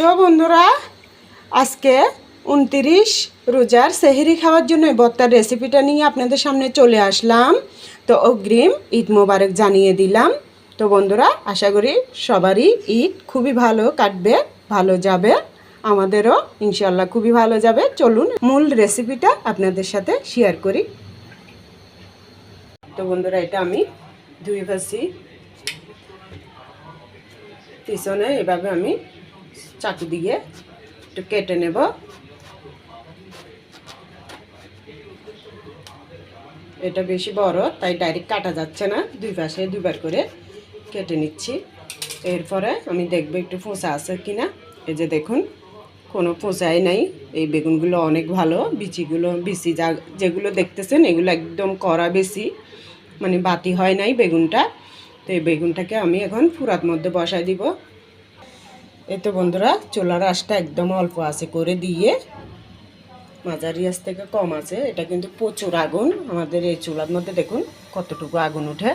তো বন্ধুরা, আজকে 29 রোজার সেহরি খাওয়ার জন্য ভর্তার রেসিপিটা নিয়ে আপনাদের সামনে চলে আসলাম। তো অগ্রিম ঈদ মোবারক জানিয়ে দিলাম। তো বন্ধুরা, আশা করি সবারই ঈদ খুবই ভালো কাটবে, ভালো যাবে, আমাদেরও ইনশাল্লাহ খুবই ভালো যাবে। চলুন মূল রেসিপিটা আপনাদের সাথে শেয়ার করি। তো বন্ধুরা, এটা আমি ধুয়ে ফেলছি, পিছনে এভাবে আমি চাকু দিয়ে একটু কেটে নেব। এটা বেশি বড়, তাই ডাইরেক্ট কাটা যাচ্ছে না, দুই পাশে দুবার করে কেটে নিচ্ছি। এরপরে আমি দেখব একটু ফোঁচা আছে কিনা। এই যে দেখুন, কোনো ফোঁচাই নাই। এই বেগুনগুলো অনেক ভালো, বিচি যেগুলো দেখতেছেন এগুলো একদম কড়া বেশি, মানে বাতি হয় নাই বেগুনটা। তো এই বেগুনটাকে আমি এখন ফুরাত মধ্যে বসাই দিব। এই তো বন্ধুরা, চুলার আঁচটা একদম অল্প আছে করে দিয়ে, মাঝারি আঁচ থেকে কম আছে। এটা কিন্তু প্রচুর আগুন আমাদের এই চুলার মধ্যে, দেখুন কতটুকু আগুন ওঠে।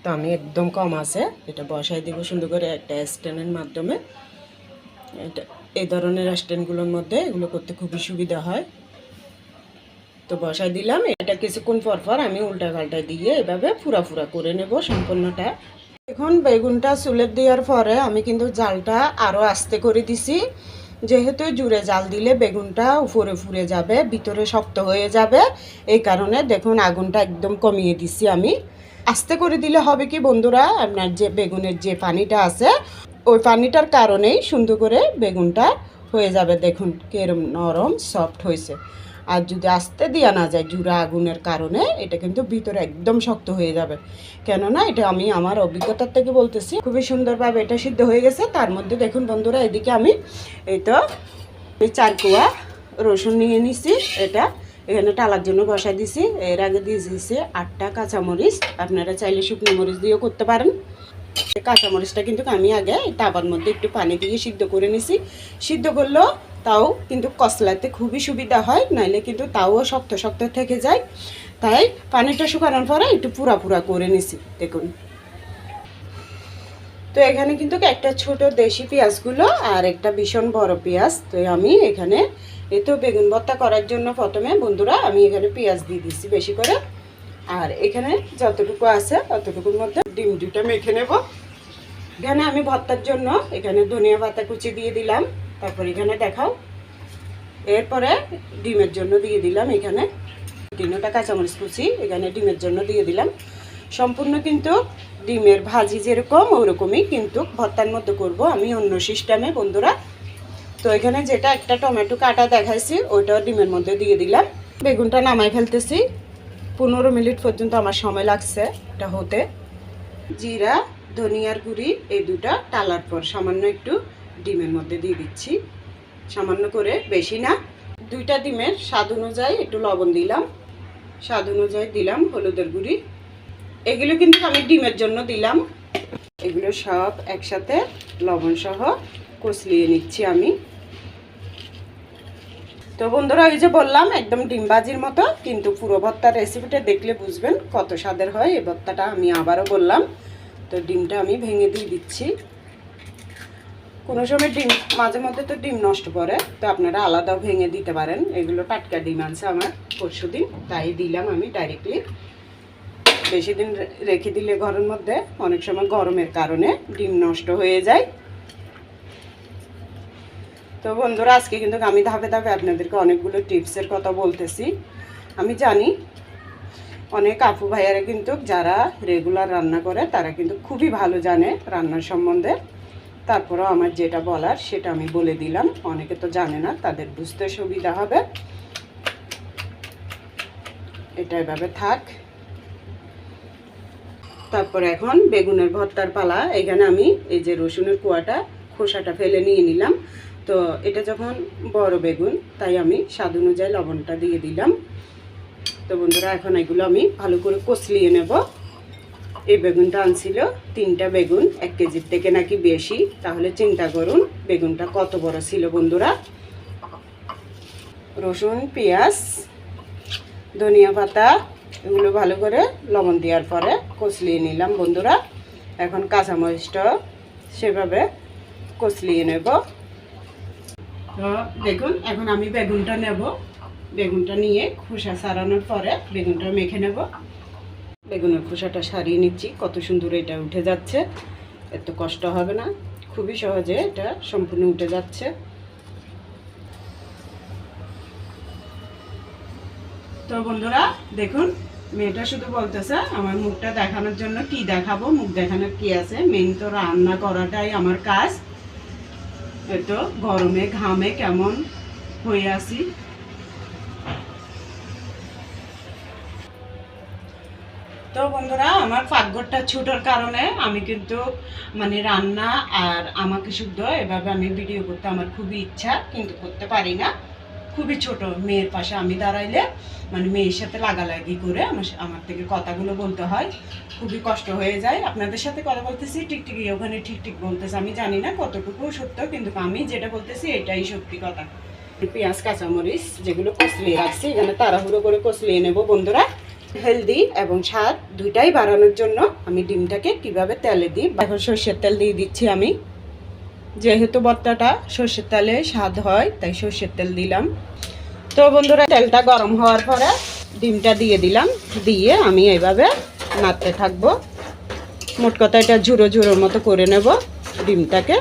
তো আমি একদম কম আছে এটা বসাই দিব সুন্দর করে একটা স্ট্যান্ডের মাধ্যমে। এটা এই ধরনের স্ট্যান্ডগুলোর মধ্যে এগুলো করতে খুবই সুবিধা হয়। তো বসাই দিলাম। এটা কিছুক্ষণ পর পর আমি উল্টা পাল্টা দিয়ে এভাবে ফুরা ফুরা করে নেব সম্পূর্ণটা। এখন বেগুনটা চুলে দেওয়ার পরে আমি কিন্তু জালটা আরও আস্তে করে দিছি, যেহেতু জুড়ে জাল দিলে বেগুনটা উপরে ফুরে যাবে, ভিতরে শক্ত হয়ে যাবে। এই কারণে দেখুন আগুনটা একদম কমিয়ে দিছি আমি। আস্তে করে দিলে হবে কি বন্ধুরা, আপনার যে বেগুনের যে পানিটা আছে ওই পানিটার কারণেই সুন্দর করে বেগুনটা হয়ে যাবে। দেখুন কেরম নরম সফট হয়েছে। আর যদি আস্তে দেওয়া না যায় জুড়া আগুনের কারণে, এটা কিন্তু ভিতরে একদম শক্ত হয়ে যাবে। কেননা এটা আমি আমার অভিজ্ঞতার থেকে বলতেছি, খুবই সুন্দরভাবে এটা সিদ্ধ হয়ে গেছে। তার মধ্যে দেখুন বন্ধুরা, এদিকে আমি এই তো 4 কোয়া রসুন নিয়ে নিছি, এটা এখানে টালার জন্য বসাই দিছি। এর আগে দিয়ে দিয়েছি 8টা কাঁচামরিচ, আপনারা চাইলে শুকনো মরিচ দিয়েও করতে পারেন। কাঁচামরিচটা কিন্তু আমি আগে তাবার মধ্যে একটু পানি দিয়ে সিদ্ধ করে নিছি। সিদ্ধ করলেও তাও কিন্তু কচলাতে খুবই সুবিধা হয়, নাইলে কিন্তু তাও শক্ত শক্ত থেকে যায়। তাই পানিটা শুকানোর পরে একটু পুরা পুরা করে নিছি দেখুন। তো এখানে কিন্তু একটা ছোট দেশি পেঁয়াজগুলো আর একটা ভীষণ বড় পেঁয়াজ। তো আমি এখানে এই তো বেগুন ভর্তা করার জন্য প্রথমে বন্ধুরা আমি এখানে পেঁয়াজ দিয়ে দিচ্ছি বেশি করে। আর এখানে যতটুকু আছে ততটুকুর মধ্যে ডিম দুটো মেখে নেব। এখানে আমি ভর্তার জন্য এখানে ধনিয়া পাতা কুচি দিয়ে দিলাম, তারপর এখানে দেখাও। এরপরে ডিমের জন্য দিয়ে দিলাম এখানে 3টা কাঁচামরিচ কুচি, এখানে ডিমের জন্য দিয়ে দিলাম। সম্পূর্ণ কিন্তু ডিমের ভাজি যেরকম ওরকমই কিন্তু ভর্তার মধ্যে করব আমি অন্য সিস্টেমে বন্ধুরা। তো এখানে যেটা একটা টমেটো কাটা দেখাইছি ওইটাও ডিমের মধ্যে দিয়ে দিলাম। বেগুনটা নামাই ফেলতেছি। 15 মিনিট পর্যন্ত আমার সময় লাগছে এটা হতে। জিরা ধনিয়ার গুঁড়ি এই দুটা টালার পর সামান্য একটু ডিমের মধ্যে দিয়ে দিচ্ছি, সামান্য করে, বেশি না। 2টা ডিমের স্বাদ অনুযায়ী একটু লবণ দিলাম, স্বাদ অনুযায়ী দিলাম হলুদের গুঁড়ি। এগুলো কিন্তু আমি ডিমের জন্য দিলাম। এগুলো সব একসাথে লবণ সহ কষলিয়ে নিচ্ছি আমি। তো বন্ধুরা, এই যে বললাম একদম ডিম ভাজির মতো, কিন্তু পুরো ভর্তার রেসিপিটা দেখলে বুঝবেন কত স্বাদের হয় এই ভর্তাটা। আমি আবারও বললাম। তো ডিমটা আমি ভেঙে দিয়ে দিচ্ছি। কোনো সময় ডিম মাঝে মধ্যে তো ডিম নষ্ট করে, তো আপনারা আলাদাও ভেঙে দিতে পারেন। এগুলো টাটকা ডিম আছে আমার পরশুদিন, তাই দিলাম আমি ডাইরেক্টলি। বেশি দিন রেখে দিলে ঘরের মধ্যে অনেক সময় গরমের কারণে ডিম নষ্ট হয়ে যায়। তো বন্ধুরা, আজকে কিন্তু আমি ধাপে ধাপে আপনাদেরকে অনেকগুলো টিপসের কথা বলতেছি। আমি জানি অনেক আপু ভাইয়ারা কিন্তু যারা রেগুলার রান্না করে তারা কিন্তু খুবই ভালো জানে রান্নার সম্বন্ধে। তারপরেও আমার যেটা বলার সেটা আমি বলে দিলাম। অনেকে তো জানে না, তাদের বুঝতে সুবিধা হবে। এটা এভাবে থাক। তারপরে এখন বেগুনের ভর্তার পালা। এখানে আমি এই যে রসুনের কোয়াটা খোসাটা ফেলে নিয়ে নিলাম। তো এটা যখন বড় বেগুন তাই আমি স্বাদ অনুযায়ী লবণটা দিয়ে দিলাম। তো বন্ধুরা, এখন এগুলো আমি ভালো করে কষলিয়ে নেব। এই বেগুনটা আনছিল 3টা বেগুন, 1 কেজির থেকে নাকি বেশি। তাহলে চিন্তা করুন বেগুনটা কত বড় ছিল বন্ধুরা। রসুন, পেঁয়াজ, ধনিয়া পাতা এগুলো ভালো করে লবণ দেওয়ার পরে কষলিয়ে নিলাম বন্ধুরা। এখন কাঁচামরিচটা সেভাবে কষলিয়ে নেব। তো দেখুন এখন আমি বেগুনটা নেব, বেগুনটা নিয়ে খোসা ছাড়ানোর পরে বেগুনটা মেখে নেব। বেগুনের খোসাটা সারিয়ে নিচ্ছি, কত সুন্দর এটা উঠে যাচ্ছে, এত কষ্ট হবে না, খুবই সহজে এটা সম্পূর্ণ উঠে যাচ্ছে। তো বন্ধুরা দেখুন, মেয়েটা শুধু বলতেছে আমার মুখটা দেখানোর জন্য, কি দেখাবো, মুখ দেখানোর কি আছে, মেন তো রান্না করাটাই আমার কাজ। এত গরমে ঘামে কেমন হয়ে আসি। তো বন্ধুরা আমার পাকঘরটা ছোটোর কারণে আমি কিন্তু মানে রান্না আর আমাকে শুদ্ধ এভাবে আমি ভিডিও করতে আমার খুবই ইচ্ছা, কিন্তু করতে পারি না। খুবই ছোট, মেয়ের পাশে আমি দাঁড়াইলে মানে মেয়ের সাথে লাগালাগি করে আমার থেকে কথাগুলো বলতে হয়, খুবই কষ্ট হয়ে যায়। আপনাদের সাথে কথা বলতেছি টিকটিকি ওখানে ঠিক ঠিক বলতেছে, আমি জানি না কতটুকু সত্য, কিন্তু আমি যেটা বলতেছি এটাই সত্যি কথা। পেঁয়াজ কাঁচামরিচ যেগুলো কষলিয়ে রাখছি এখানে তাড়াহুড়ো করে কষলিয়ে নেব বন্ধুরা। হেলদি এবং স্বাদ দুইটাই বাড়ানোর জন্য আমি ডিমটাকে কিভাবে তেলে দিই, এখন সর্ষের তেল দিয়ে দিচ্ছি আমি, যেহেতু ভর্তাটা সর্ষের তেলে স্বাদ হয় তাই সর্ষের তেল দিলাম। তো বন্ধুরা তেলটা গরম হওয়ার পরে ডিমটা দিয়ে দিলাম, দিয়ে আমি এইভাবে নাড়তে থাকবো। মোট কথা এটা ঝুড়ো ঝুড়োর মতো করে নেব ডিমটাকে,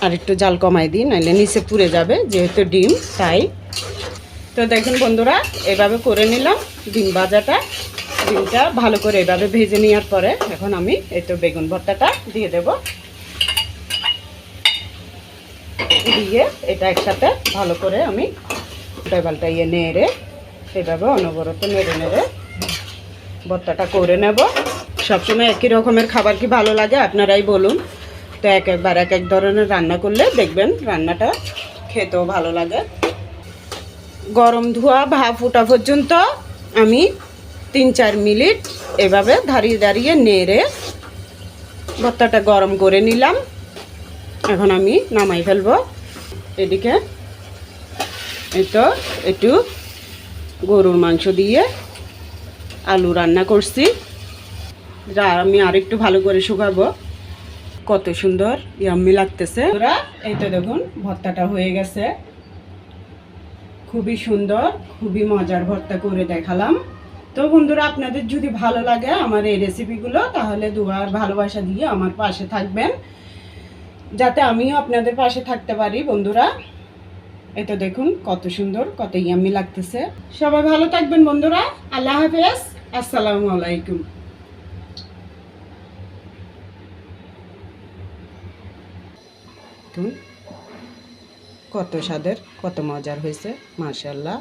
আর একটু জাল কমাই দিই নাহলে নিচে পুড়ে যাবে যেহেতু ডিম, তাই। তো দেখুন বন্ধুরা এভাবে করে নিলাম ডিম ভাজাটা, ডিমটা ভালো করে এভাবে ভেজে নেওয়ার পরে এখন আমি এই তো বেগুন ভর্তাটা দিয়ে দেব, দিয়ে এটা একসাথে ভালো করে আমি পাল্টাইয়ে নেড়ে এভাবে অনবরত নেড়ে নেড়ে ভর্তাটা করে নেব। সবসময় একই রকমের খাবার কি ভালো লাগে আপনারাই বলুন। তো একবার এক এক ধরনের রান্না করলে দেখবেন রান্নাটা খেতেও ভালো লাগে। গরম ধোয়া ভাপ ওঠা পর্যন্ত আমি 3-4 মিনিট এভাবে দাঁড়িয়ে দাঁড়িয়ে নেড়ে ভর্তাটা গরম করে নিলাম। এখন আমি নামাই ফেলবো। এদিকে এই তো একটু গরুর মাংস দিয়ে আলু রান্না করছি, যা আমি আর একটু ভালো করে শুকাবো। কত সুন্দর ইয়াম্মি লাগতেছে। এই তো দেখুন ভর্তাটা হয়ে গেছে, খুবই সুন্দর, খুবই মজার ভর্তা করে দেখালাম। তো বন্ধুরা আপনাদের যদি ভালো লাগে আমার এই রেসিপিগুলো, তাহলে দুয়ার ভালোবাসা দিয়ে আমার পাশে থাকবেন, যাতে আমিও আপনাদের পাশে থাকতে পারি বন্ধুরা। এই তো দেখুন কত সুন্দর, কত ইয়াম্মি লাগতেছে। সবাই ভালো থাকবেন বন্ধুরা, আল্লাহ হাফেজ, আসসালামু আলাইকুম। কত স্বাদের, কত মজার হয়েছে, মাশাআল্লাহ।